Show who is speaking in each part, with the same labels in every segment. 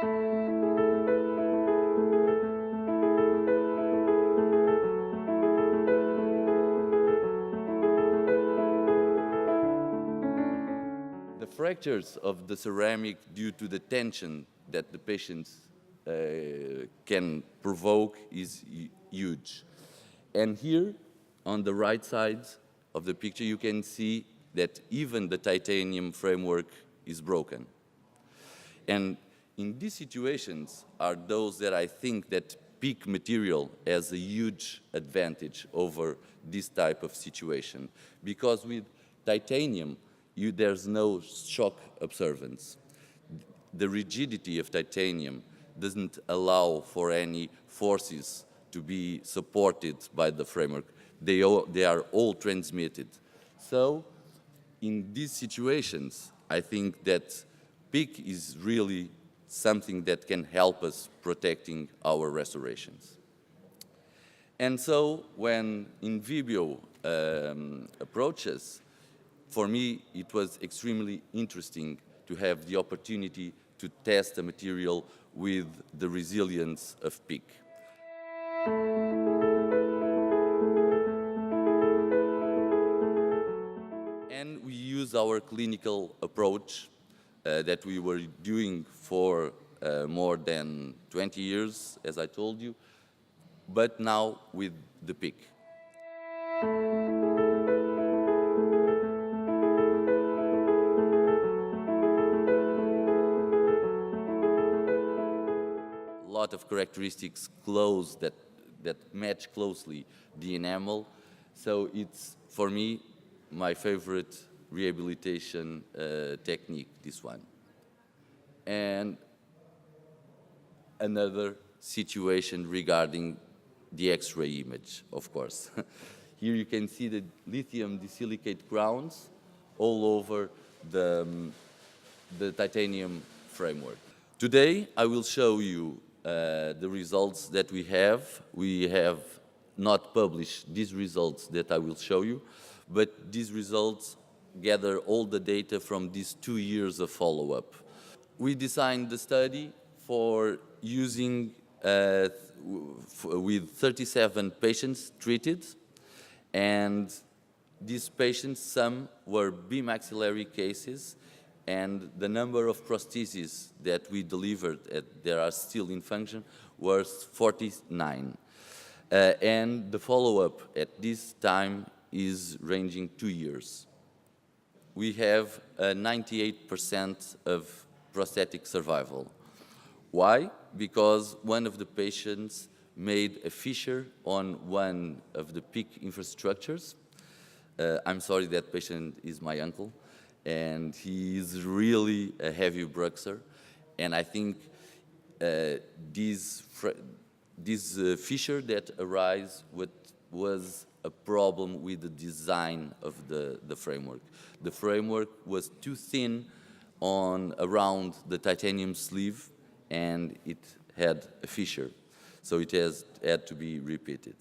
Speaker 1: The fractures of the ceramic due to the tension that the patients can provoke is huge. And here, on the right side of the picture, you can see that even the titanium framework is broken. And in these situations are those that I think that PEEK material has a huge advantage over this type of situation. Because with titanium, there's no shock absorbance. The rigidity of titanium doesn't allow for any forces to be supported by the framework. They are all transmitted. So in these situations, I think that PEEK is really something that can help us protecting our restorations. And so when InVibio approaches, for me, it was extremely interesting to have the opportunity to test the material with the resilience of PEEK. And we use our clinical approach that we were doing for more than 20 years, as I told you, but now with the PEEK. A lot of characteristics that match closely the enamel. So it's, for me, my favorite rehabilitation technique, this one. And another situation regarding the X-ray image, of course. Here you can see the lithium disilicate crowns all over the titanium framework. Today, I will show you the results that we have. We have not published these results that I will show you, but these results gather all the data from these 2 years of follow-up. We designed the study for using with 37 patients treated, and these patients, some were bimaxillary cases, and the number of prostheses that we delivered that are still in function was 49. And the follow-up at this time is ranging 2 years. We have 98% of prosthetic survival. Why? Because one of the patients made a fissure on one of the PEEK infrastructures. I'm sorry, that patient is my uncle, and he is really a heavy bruxer. And I think this fissure that arose was a problem with the design of the framework. The framework was too thin around the titanium sleeve, and it had a fissure. So it had to be repeated.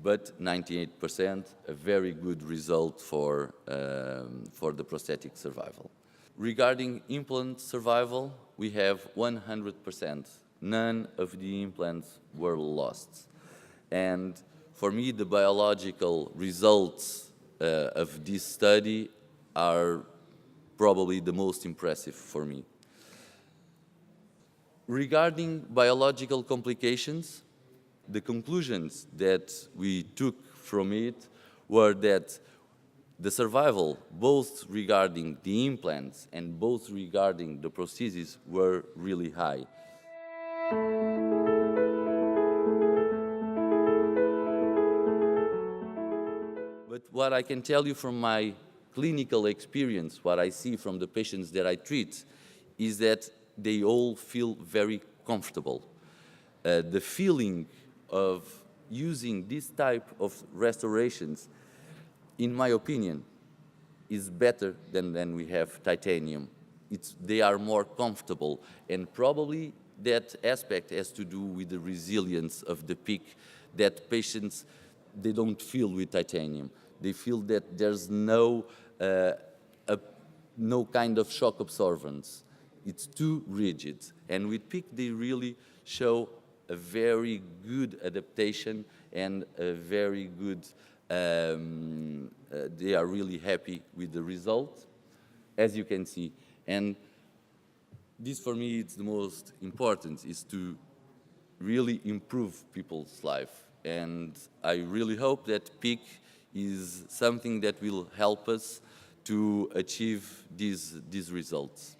Speaker 1: But 98%, a very good result for the prosthetic survival. Regarding implant survival, we have 100%. None of the implants were lost. And for me, the biological results of this study are probably the most impressive for me. Regarding biological complications, the conclusions that we took from it were that the survival, both regarding the implants and both regarding the prostheses, were really high. But what I can tell you from my clinical experience, what I see from the patients that I treat, is that they all feel very comfortable. The feeling of using this type of restorations, in my opinion, is better than when we have titanium. They are more comfortable, and probably that aspect has to do with the resilience of the PEEK that patients, they don't feel with titanium. They feel that there's no kind of shock absorbance. it's too rigid. And with PIC, they really show a very good adaptation and a very good, they are really happy with the result, as you can see. And this, for me, it's the most important, is to really improve people's life. And I really hope that PIC is something that will help us to achieve these results.